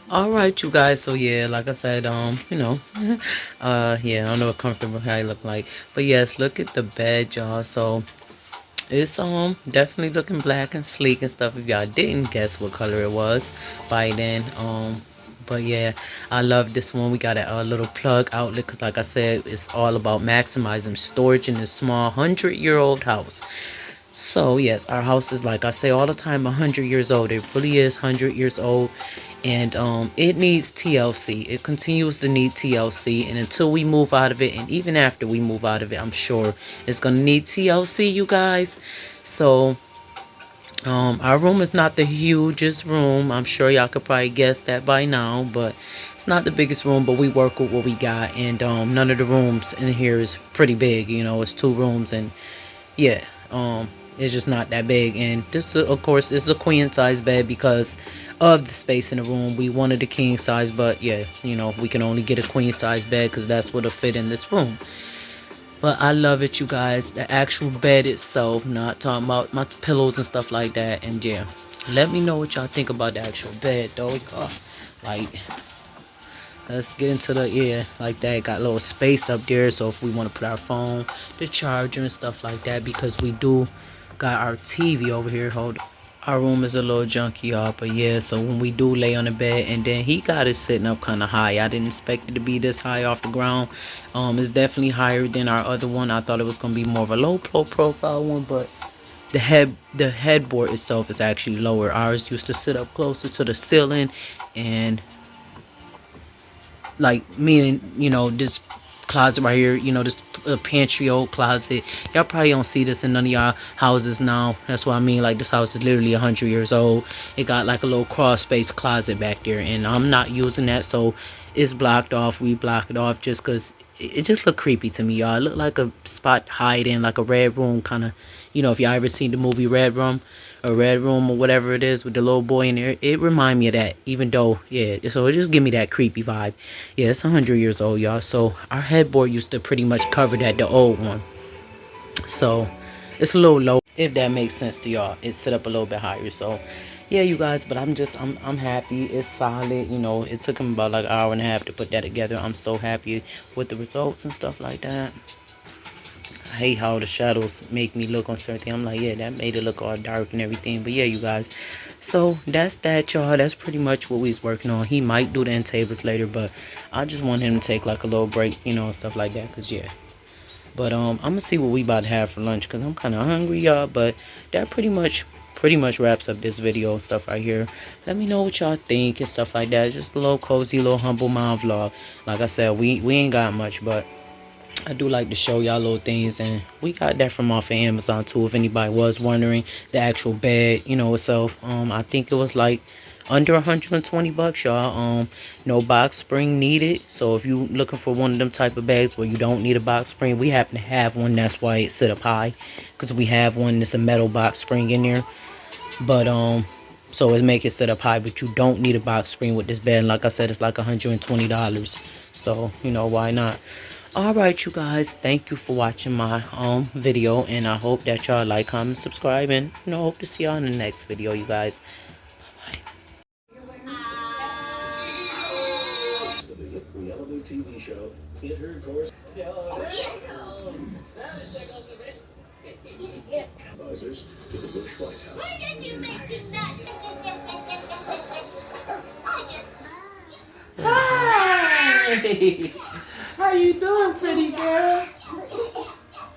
All right, you guys. So yeah, like I said, yeah, I don't know what comfortable how you look like, but yes, look at the bed, y'all. So it's definitely looking black and sleek and stuff. If y'all didn't guess what color it was by then, but yeah, I love this one. We got a little plug outlet because, like I said, it's all about maximizing storage in this small 100-year-old house. So yes, our house is, like I say all the time, 100 years old. It really is 100 years old, and it needs TLC. It continues to need TLC, and until we move out of it, and even after we move out of it, I'm sure it's gonna need TLC, you guys. So our room is not the hugest room. I'm sure y'all could probably guess that by now, but it's not the biggest room. But we work with what we got, and none of the rooms in here is pretty big. You know, it's 2 rooms, and yeah, it's just not that big. And this of course is a queen size bed because of the space in the room. We wanted a king size, but yeah, you know, we can only get a queen size bed because that's what'll fit in this room. But I love it, you guys. The actual bed itself, not talking about my pillows and stuff like that. And yeah, let me know what y'all think about the actual bed though, y'all. Like, let's get into the, yeah, like that. Got a little space up there, so if we want to put our phone, the charger and stuff like that, because we do got our TV over here. Hold, our room is a little junky, y'all, but yeah, so when we do lay on the bed, and then he got it sitting up kind of high. I didn't expect it to be this high off the ground. It's definitely higher than our other one. I thought it was gonna be more of a low profile one, but the headboard itself is actually lower. Ours used to sit up closer to the ceiling, and like meaning, you know, this closet right here, you know, this pantry old closet. Y'all probably don't see this in none of y'all houses now. That's what I mean. Like, this house is literally 100 years old. It got like a little crawl space closet back there, and I'm not using that, so it's blocked off. We block it off just because it just look creepy to me, y'all. It look like a spot hiding, like a red room kind of. You know, if y'all ever seen the movie Red Room, or Red Room, or whatever it is with the little boy in there, it remind me of that. Even though, yeah, so it just give me that creepy vibe. Yeah, it's 100 years old, y'all. So our headboard used to pretty much cover that, the old one. So it's a little low, if that makes sense to y'all. It's set up a little bit higher. So yeah, you guys, but I'm happy. It's solid. You know, it took him about like an hour and a half to put that together. I'm so happy with the results and stuff like that. I hate how the shadows make me look on certain things. I'm like, yeah, that made it look all dark and everything. But yeah, you guys. So that's that, y'all. That's pretty much what we was working on. He might do the end tables later, but I just want him to take like a little break, you know, and stuff like that. Cause yeah. But I'm gonna see what we about to have for lunch, cause I'm kind of hungry, y'all. But that pretty much wraps up this video and stuff right here. Let me know what y'all think and stuff like that. Just a little cozy, little humble mind vlog. Like I said, we ain't got much, but I do like to show y'all little things, and we got that from off of Amazon too. If anybody was wondering, the actual bed, you know, itself, I think it was like under 120 bucks, y'all. No box spring needed. So if you looking for one of them type of bags where you don't need a box spring, we happen to have one. That's why it sit up high, because we have one that's a metal box spring in there. But so it make it sit up high, but you don't need a box spring with this bed. And like I said, it's like $120. So, you know, why not? All right, you guys, thank you for watching my video, and I hope that y'all like, comment, subscribe, and you know, hope to see y'all in the next video, you guys. Hey, how you doing, pretty girl?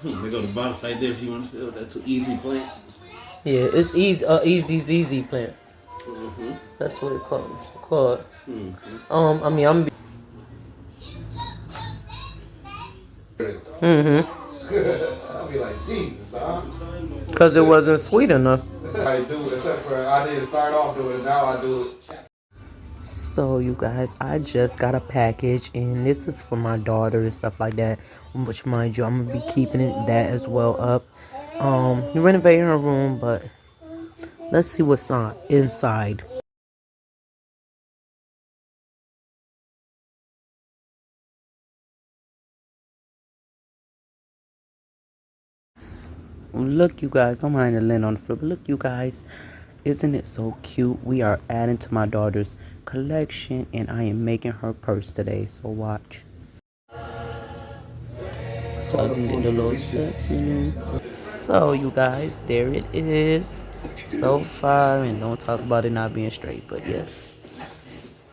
They go to bottom right there if you want to feel that's an easy plant. Yeah, it's easy, easy plant. That's what it called. I mean, I'll be like, Jesus, dog. because it wasn't sweet enough. I do it, except for I didn't start off doing it. Now I do it. So you guys, I just got a package, and this is for my daughter and stuff like that. Which, mind you, I'm gonna be keeping that as well up. Renovating her room, but let's see what's on inside. Look, you guys, don't mind the lint on the floor, but look, you guys, isn't it so cute? We are adding to my daughter's collection, and I am making her purse today. So watch. So I can get the little steps in there. So you guys, there it is. So far, and don't talk about it not being straight, but yes.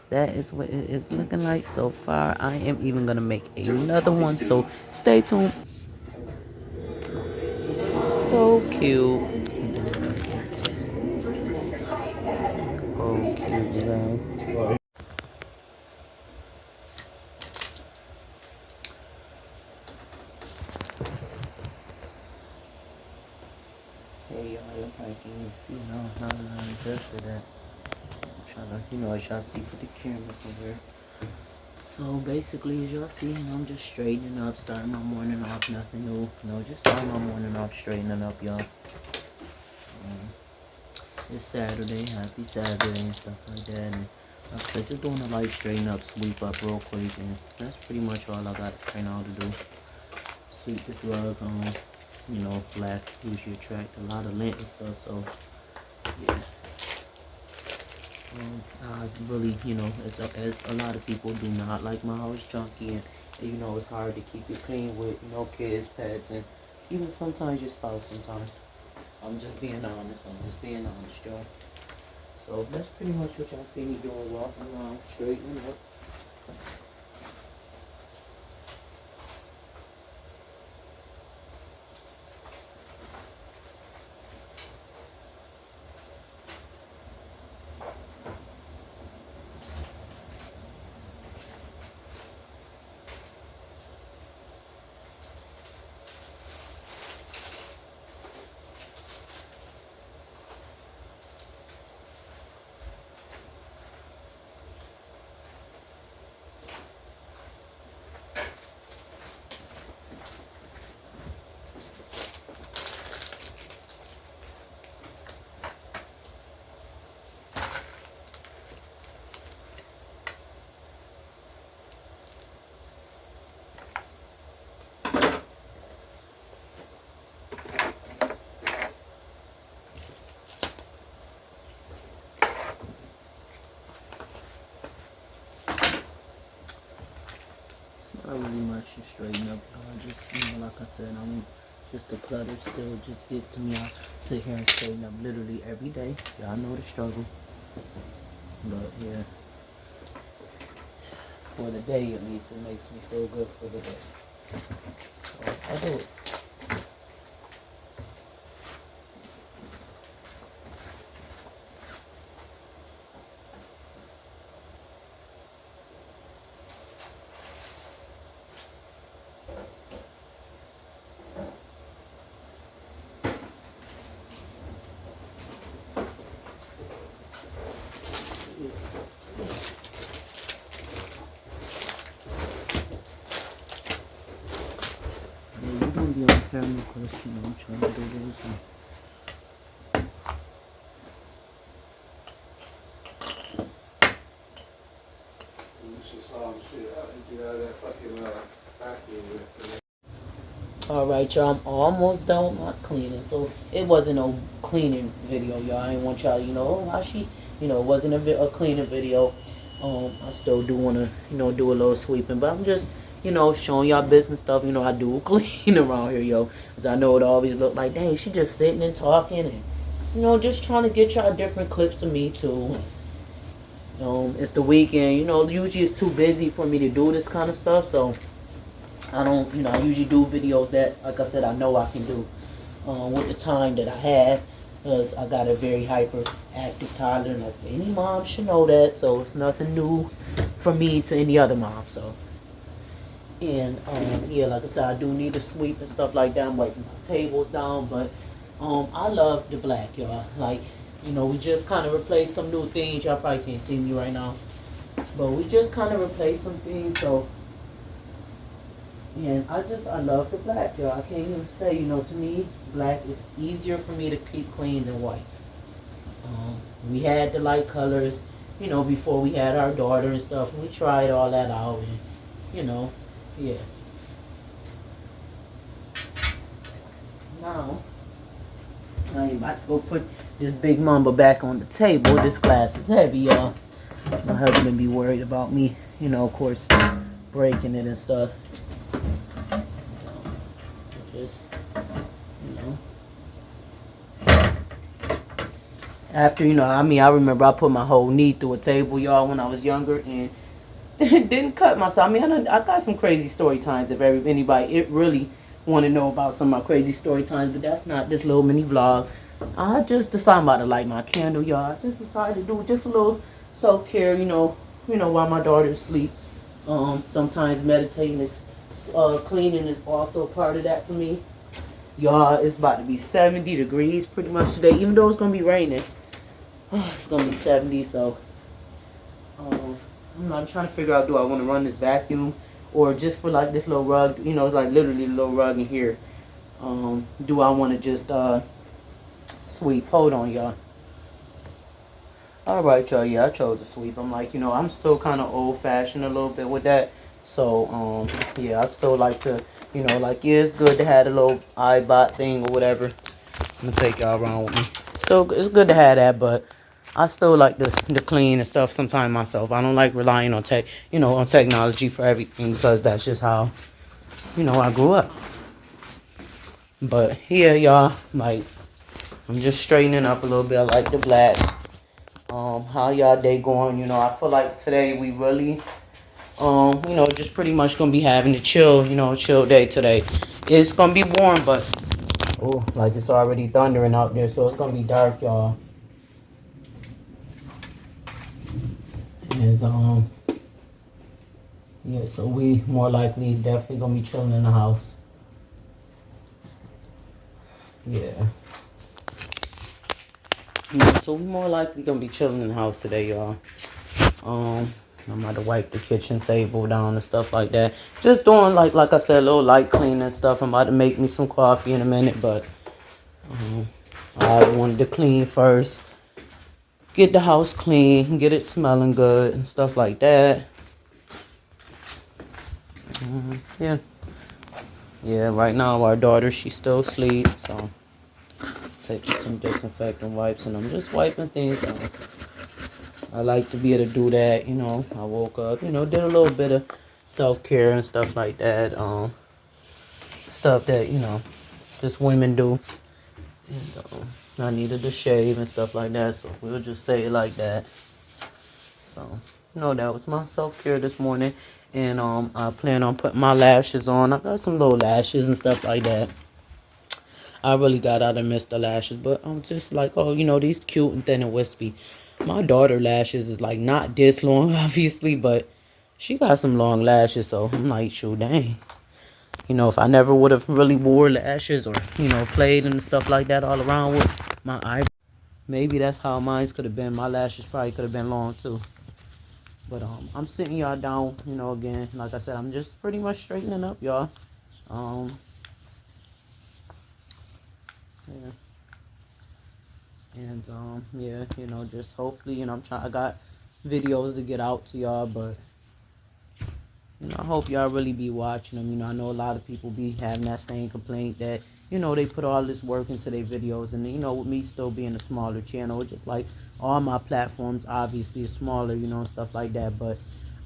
That is what it is looking like so far. I am even gonna make another one, so stay tuned. So cute. Oh, cute, you guys. Hey y'all, you probably can't even see now that I adjusted that. I'm trying to, as y'all see, put the cameras over here. So basically, as y'all see, I'm just straightening up, starting my morning off, nothing new. Just starting my morning off, straightening up, y'all. It's Saturday, happy Saturday and stuff like that. And like I said, just doing a light straighten up, sweep up real quick, and that's pretty much all I got right now to do. Sweep this rug on, black usually attract a lot of lint and stuff, so yeah. I really, as a lot of people do not like my house junky, and it's hard to keep it clean with kids, pets, and even sometimes your spouse. Sometimes I'm just being honest. Y'all. So that's pretty much what y'all see me doing, walking around, straightening up. Not really much to straighten up. Just, like I said, I'm just the clutter still just gets to me. I sit here and straighten up literally every day. Y'all know the struggle. But yeah, for the day at least, it makes me feel good for the day. So I do it. We're gonna be on camera because I'm trying to do this. Alright, y'all, I'm almost done with my cleaning. So it wasn't no cleaning video, y'all. I didn't want y'all, how she, it wasn't a cleaning video. I still do want to, do a little sweeping, but I'm just, showing y'all business stuff. I do clean around here, yo. Because I know it always look like, dang, she just sitting and talking and, just trying to get y'all different clips of me, too. It's the weekend, usually it's too busy for me to do this kind of stuff, so I don't, I usually do videos that, like I said, I know I can do with the time that I have, because I got a very hyperactive toddler, and like any mom should know that, so it's nothing new for me to any other mom, so. And, yeah, like I said, I do need to sweep and stuff like that. I'm wiping my table down, but I love the black, y'all. Like, we just kind of replaced some new things. Y'all probably can't see me right now, but we just kind of replaced some things, so. And I love the black, y'all. I can't even say, to me, black is easier for me to keep clean than whites. We had the light colors, before we had our daughter and stuff. And we tried all that out, and, yeah. Now, I am about to go put this big mamba back on the table. This glass is heavy, y'all. My husband be worried about me, you know, of course, breaking it and stuff. Just, you know. After, you know, I mean, I remember I put my whole knee through a table, y'all, when I was younger, and didn't cut myself. I mean, I got some crazy story times. If anybody really want to know about some of my crazy story times, but that's not this little mini vlog. I just decided about to light my candle, y'all. I just decided to do just a little self-care, you know, while my daughter's asleep. Sometimes meditating is, cleaning is also part of that for me. Y'all, it's about to be 70 degrees pretty much today, even though it's gonna be raining. It's gonna be 70, so I'm trying to figure out, do I want to run this vacuum or just for like this little rug, you know, it's like literally a little rug in here. Do I want to just sweep? Hold on, y'all. All right, y'all. Yeah, I chose to sweep. I'm like, you know, I'm still kind of old-fashioned a little bit with that. So, yeah, I still like to, you know, like, yeah, it's good to have a little iBot thing or whatever. I'm gonna take y'all around with me. Still, it's good to have that, but I still like to clean and stuff sometimes myself. I don't like relying on on technology for everything, because that's just how, you know, I grew up. But yeah, y'all, like, I'm just straightening up a little bit. I like the black. How y'all day going? You know, I feel like today we really, you know, just pretty much gonna be having a chill day today. It's gonna be warm, but oh, like it's already thundering out there, so it's gonna be dark, y'all. And yeah, so we more likely definitely gonna be chilling in the house. Yeah. Yeah, so we more likely gonna be chilling in the house today, y'all. I'm about to wipe the kitchen table down and stuff like that. Just doing like I said, a little light cleaning stuff. I'm about to make me some coffee in a minute, but I wanted to clean first. Get the house clean, get it smelling good and stuff like that. Yeah. Yeah, right now our daughter, she's still asleep, so taking some disinfectant wipes and I'm just wiping things down. I like to be able to do that, you know. I woke up, you know, did a little bit of self-care and stuff like that. Stuff that, you know, just women do. And I needed to shave and stuff like that, so we'll just say it like that. So, you know, that was my self-care this morning. And I plan on putting my lashes on. I got some little lashes and stuff like that. I really got out and missed the lashes, but I'm just like, oh, you know, these cute and thin and wispy. My daughter lashes is like not this long, obviously, but she got some long lashes, so I'm like, shoot, dang. You know, if I never would have really wore lashes or, you know, played and stuff like that all around with my eyebrows, maybe that's how mine could have been. My lashes probably could have been long too. But I'm sitting y'all down, you know, again, like I said, I'm just pretty much straightening up, y'all. Yeah. And yeah, you know, just hopefully, you know, I got videos to get out to y'all, but you know, I hope y'all really be watching them. You know, I know a lot of people be having that same complaint that, you know, they put all this work into their videos, and you know, with me still being a smaller channel, just like all my platforms obviously is smaller, you know, and stuff like that, but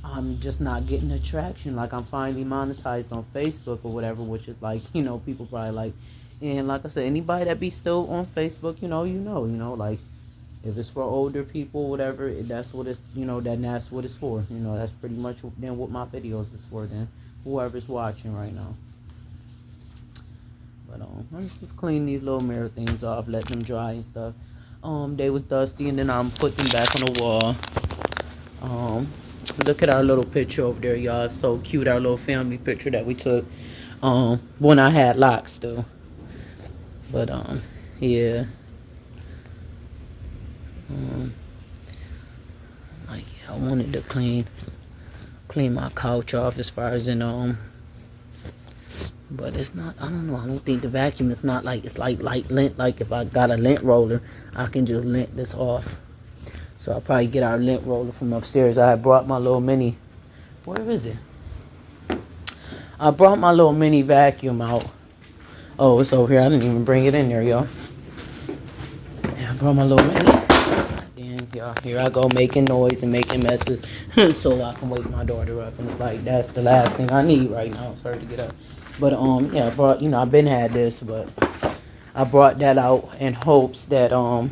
I'm just not getting the traction. Like, I'm finally monetized on Facebook or whatever, which is like, you know, people probably like. And like I said, anybody that be still on Facebook, you know, like, if it's for older people, whatever, that's what it's, you know, that's what it's for. You know, that's pretty much then what my videos is for then. Whoever's watching right now. But let's just clean these little mirror things off, let them dry and stuff. They was dusty, and then I'm putting them back on the wall. Look at our little picture over there, y'all. So cute, our little family picture that we took when I had locks still. But yeah. Like, I wanted to clean my couch off as far as in but it's not, I don't know, I don't think the vacuum is not like, it's like lint. Like, if I got a lint roller, I can just lint this off. So I'll probably get our lint roller from upstairs. I brought my little mini, where is it? I brought my little mini vacuum out. Oh, it's over here. I didn't even bring it in there, y'all. Yeah, I brought my little mini. Damn, y'all. Here I go making noise and making messes so I can wake my daughter up. And it's like, that's the last thing I need right now. It's her to get up. But, yeah, I brought, I've been had this, but I brought that out in hopes that, I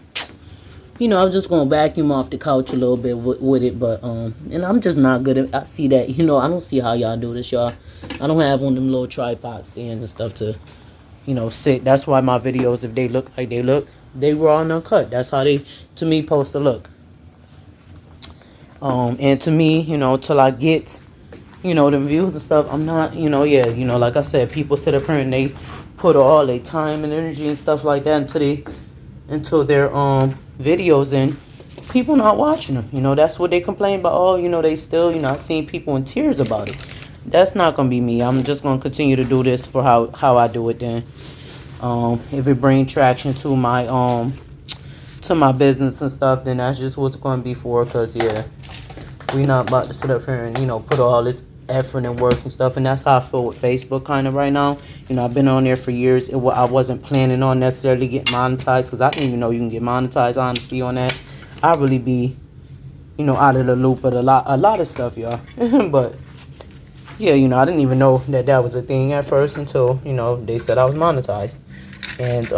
was just gonna vacuum off the couch a little bit with it, but and I'm just not good at. I see that, I don't see how y'all do this, y'all. I don't have one of them little tripod stands and stuff to, sit. That's why my videos, if they look like they look, they raw and uncut. That's how they, to me, supposed to look. And to me, till I get, the views and stuff, I'm not, like I said, people sit up here and they put all their time and energy and stuff like that into their videos, and people not watching them. That's what they complain about. Oh, they still, I've seen people in tears about it. That's not gonna be me. I'm just gonna continue to do this for how I do it then. If it brings traction to my business and stuff, then that's just what's gonna be for. Cause yeah, we not about to sit up here and put all this effort and work and stuff. And that's how I feel with Facebook kind of right now. I've been on there for years. I wasn't planning on necessarily getting monetized, because I didn't even know you can get monetized, honestly, on that. I really be out of the loop of a lot of stuff, y'all. But yeah, I didn't even know that was a thing at first until they said I was monetized. And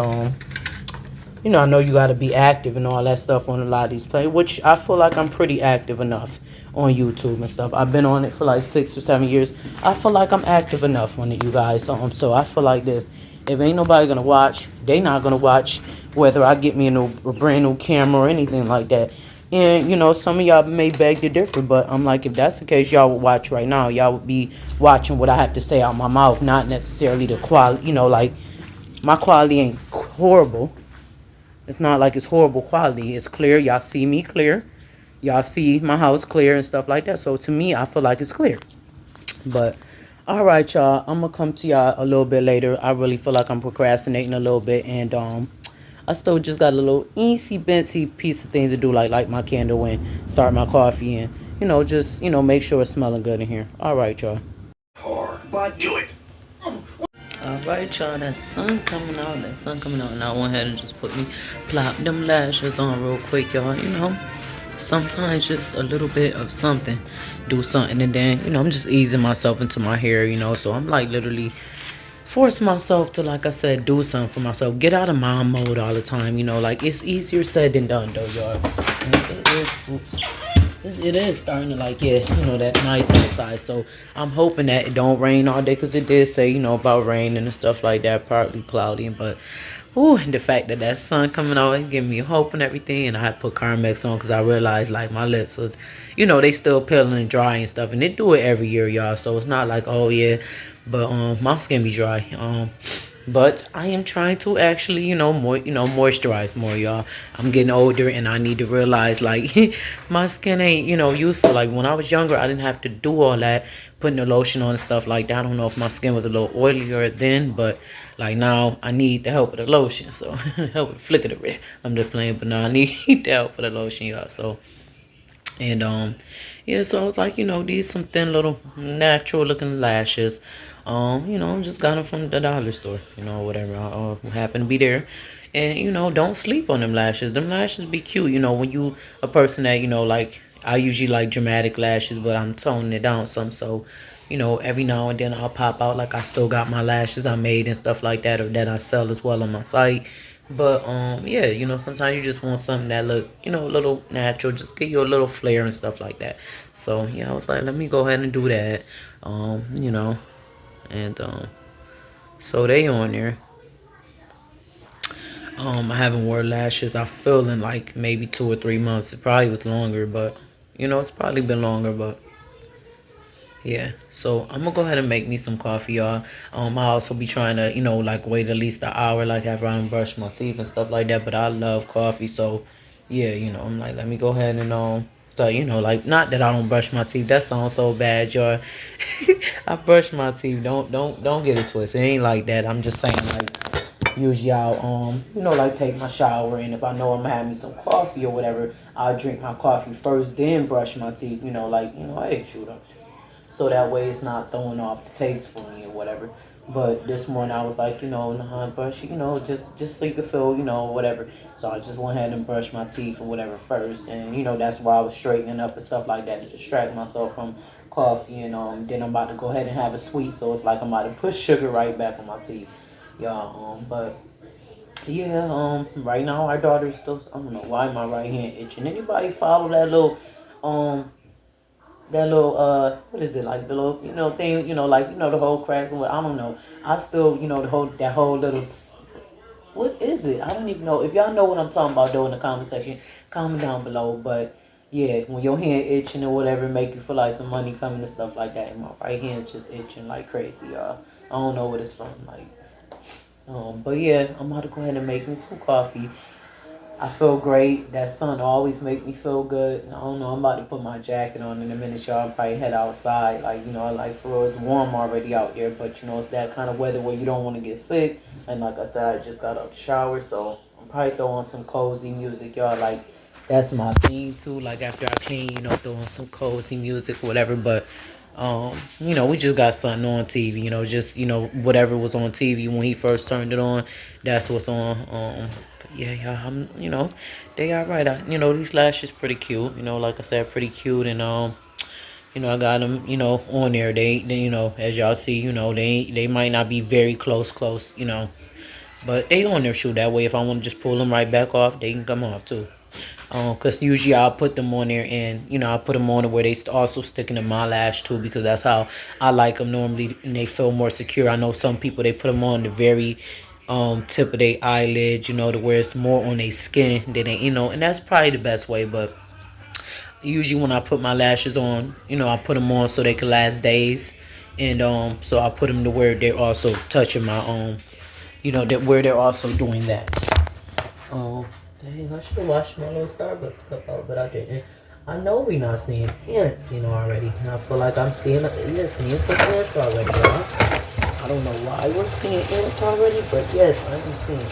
I know you got to be active and all that stuff on a lot of these plays, which I feel like I'm pretty active enough on YouTube and stuff. I've been on it for like 6 or 7 years. I feel like I'm active enough on it, you guys. So I feel like this. If ain't nobody gonna watch, they not gonna watch whether I get me a brand new camera or anything like that. And some of y'all may beg to differ, but I'm like, if that's the case, y'all would watch right now. Y'all would be watching what I have to say out my mouth, not necessarily the quality. Like my quality ain't horrible. It's not like it's horrible quality. It's clear. Y'all see me clear. Y'all see my house clear and stuff like that. So to me, I feel like it's clear. But all right, y'all. I'm gonna come to y'all a little bit later. I really feel like I'm procrastinating a little bit, and I still just got a little eensy piece of things to do, like light my candle and start my coffee and just make sure it's smelling good in here. All right, y'all. But do it. All right, y'all. That sun coming out. And I went ahead and just plop them lashes on real quick, y'all. Sometimes just a little bit of something, do something, and then I'm just easing myself into my hair, so I'm like literally forcing myself to, like I said, do something for myself, get out of mom mode all the time, like it's easier said than done though, y'all. It is starting to that nice outside, so I'm hoping that it don't rain all day, because it did say about rain and stuff like that, partly cloudy, but ooh, the fact that sun coming out, it giving me hope and everything. And I had put Carmex on because I realized like my lips was, they still peeling and dry and stuff. And they do it every year, y'all. So it's not like, oh yeah, but my skin be dry. But I am trying to actually, moisturize more, y'all. I'm getting older and I need to realize like my skin ain't, youthful. Like when I was younger, I didn't have to do all that, putting the lotion on and stuff like that. I don't know if my skin was a little oilier then, but like now I need the help of the lotion. So help with the flick of the red. I'm just playing, but now I need the help of the lotion, y'all. So and yeah, so I was like, these some thin little natural looking lashes. Just got them from the dollar store, whatever. Happen to be there. And, don't sleep on them lashes. Them lashes be cute, when you a person that, like I usually like dramatic lashes, but I'm toning it down some. So, every now and then I'll pop out like I still got my lashes I made and stuff like that, or that I sell as well on my site. But yeah, sometimes you just want something that look, a little natural, just give you a little flair and stuff like that. So yeah, I was like, let me go ahead and do that. And so they on there. I haven't worn lashes, I feel, in like maybe 2 or 3 months. It probably was longer, but it's probably been longer, but yeah. So I'm gonna go ahead and make me some coffee, y'all. I also be trying to, like wait at least an hour, like after I brush my teeth and stuff like that. But I love coffee, so yeah, I'm like, let me go ahead and so like, not that I don't brush my teeth. That sounds so bad, y'all. I brush my teeth. Don't get it twisted. It ain't like that. I'm just saying, like, usually I'll like take my shower, and if I know I'm gonna have me some coffee or whatever, I'll drink my coffee first, then brush my teeth. Hey, shoot up. So that way it's not throwing off the taste for me or whatever. But this morning I was like, nah, brush, just so you could feel, whatever. So I just went ahead and brushed my teeth or whatever first, and that's why I was straightening up and stuff like that to distract myself from coffee, and then I'm about to go ahead and have a sweet, so it's like I'm about to put sugar right back on my teeth, yeah. But yeah, right now our daughter's still. I don't know why my right hand itching. Anybody follow um that little what is it, like the little thing, like the whole cracks and what, I don't know. I still the whole that whole little what is it? I don't even know. If y'all know what I'm talking about, though, in the comment section, comment down below. But yeah, when your hand itching or whatever, make you feel like some money coming and stuff like that. And my right hand's just itching like crazy, y'all. I don't know what it's from, like. But yeah, I'm about to go ahead and make me some coffee. I feel great. That sun always make me feel good. I don't know. I'm about to put my jacket on in a minute, y'all. I'll probably head outside. Like, like for real, it's warm already out there. But, it's that kind of weather where you don't want to get sick. And like I said, I just got out the shower. So I'm probably throwing some cozy music, y'all. Like, that's my thing, too. Like, after I clean, throwing some cozy music, whatever. But, we just got something on TV. Just, whatever was on TV when he first turned it on. That's what's on. Yeah, yeah, they are right. These lashes pretty cute. Like I said, pretty cute, and I got them, on there. They, as y'all see, they might not be very close, but they on there. Shoot, that way, if I want to just pull them right back off, they can come off too. Cause usually I'll put them on there, and I'll put them on where they also sticking to my lash too, because that's how I like them normally, and they feel more secure. I know some people, they put them on the very tip of their eyelid, to where it's more on their skin than they, and that's probably the best way. But usually when I put my lashes on, I put them on so they can last days, and so I put them to where they're also touching my that where they're also doing that. Dang, I should have washed my little Starbucks cup out, but I didn't. I know we not seeing ants, already. And I feel like I'm seeing some ants already, y'all. I don't know why we're seeing ants already, but yes, I'm seeing.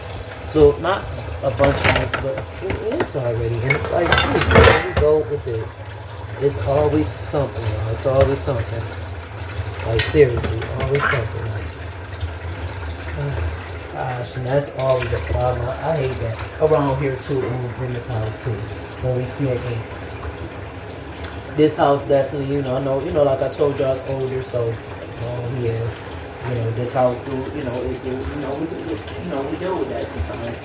So not a bunch of ants, but a few ants already. And it's like, please, where we go with this? It's always something, y'all. It's always something. Like seriously, always something. Gosh, and that's always a problem. I hate that. Around here too, in this house too, when we see ants. This house definitely, I know, like I told y'all, it's older, so, yeah, this house too, we deal with that sometimes.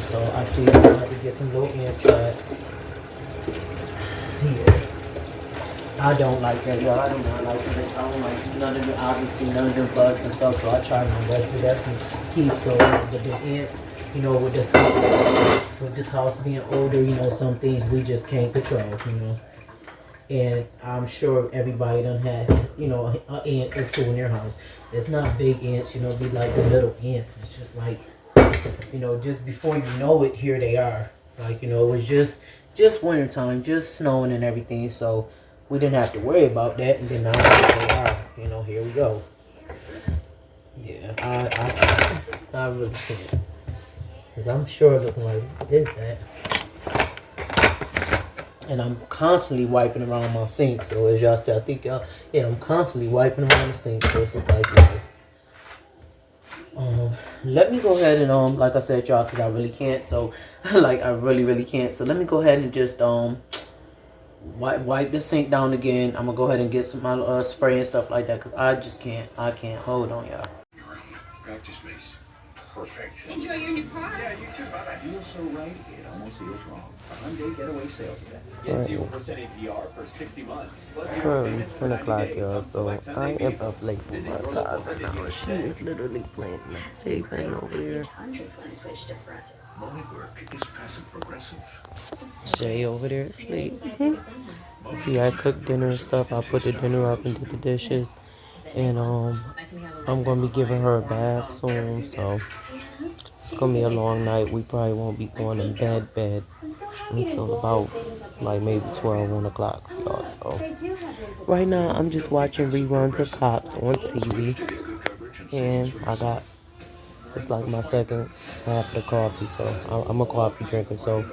So I see I have to get some little ant traps. Yeah. I don't like that, y'all. I do not like that. I don't like none of the bugs and stuff, so I try my best to definitely keep. So, but the ants, with this house being older, some things we just can't control. And I'm sure everybody done had, an ant or two in their house. It's not big ants, be like the little ants. It's just like, just before you know it, here they are. Like, it was just winter time, just snowing and everything. So we didn't have to worry about that. And then now here they are. Here we go. Yeah, I really can't. Because I'm sure looking like, what is that? And I'm constantly wiping around my sink. So as y'all see, I think I'm constantly wiping around the sink. So it's just like, let me go ahead and like I said, y'all, because I really can't. So like I really can't. So let me go ahead and just wipe the sink down again. I'm gonna go ahead and get some spray and stuff like that, because I just can't. I can't hold on, y'all. Practice space. Perfect. Enjoy your new car. Yeah, you too. Bye-bye. Feels so right, it almost feels wrong. A Hyundai Getaway Sales Event. Get 0% APR for 60 months. Plus It's currently 10 o'clock, y'all, so I am up late for my time right now. She is literally playing over there. Hundreds when I switched to Progressive. My work is passive progressive. Jay over there asleep. See, I cooked dinner and stuff. I put the dinner up and did the dishes. And I'm gonna be giving her a bath soon, so it's gonna be a long night. We probably won't be going to bed until about like maybe 12, 1 o'clock, y'all. So right now I'm just watching reruns of Cops on TV, and I got, it's like my second half of the coffee, so I'm a coffee drinker, so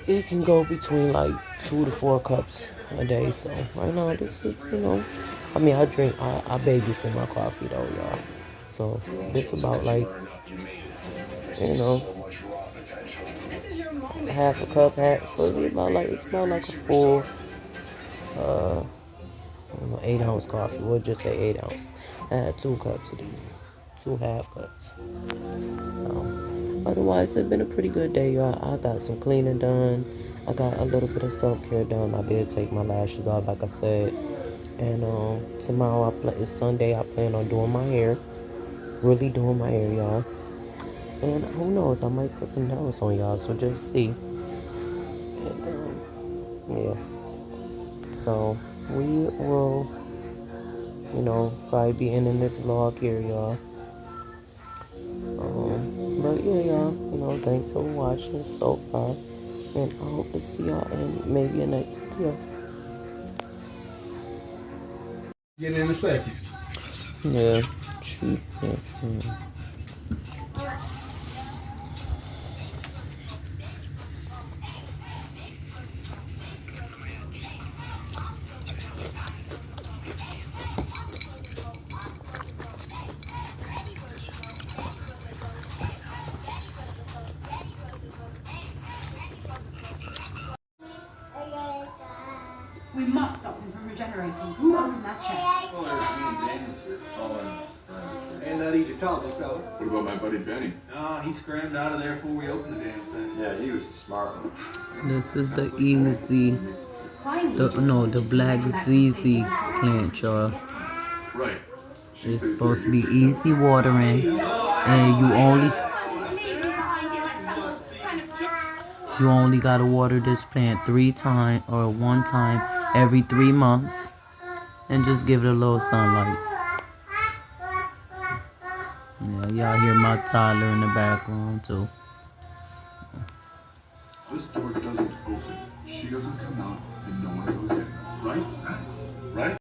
it can go between like 2 to 4 cups a day. So right now, this is, I mean, I babysit my coffee though, y'all. So this about like, you know, half a cup, so it's about like a full, uh, I don't know, 8 ounce coffee. We'll just say 8 ounces. I had 2 cups of these, 2 half cups. So otherwise, it's been a pretty good day, y'all. I got some cleaning done. I got a little bit of self-care done. I did take my lashes off, like I said. And tomorrow, it's Sunday. I plan on doing my hair. Really doing my hair, y'all. And who knows, I might put some nails on y'all, so just see. And, yeah. So we will, probably be ending this vlog here, y'all. But yeah, y'all, thanks for watching so far. And I hope to see y'all in maybe a next video. Get in a second. Yeah. Shoot. Yeah. We must stop him from regenerating. Who opened that chest? Oh, there's me and Daniels here. And that Egyptologist fella. What about my buddy Benny? No, he scrammed out of there before we opened the damn thing. Yeah, he was a smart one. This is the easy, the black ZZ plant, y'all. Right. It's supposed to be easy watering, and you only gotta water this plant 3 times or 1 time every 3 months, and just give it a little sunlight. Yeah, y'all hear my toddler in the background too. This door doesn't open. She doesn't come out, and no one goes in. Right? Right?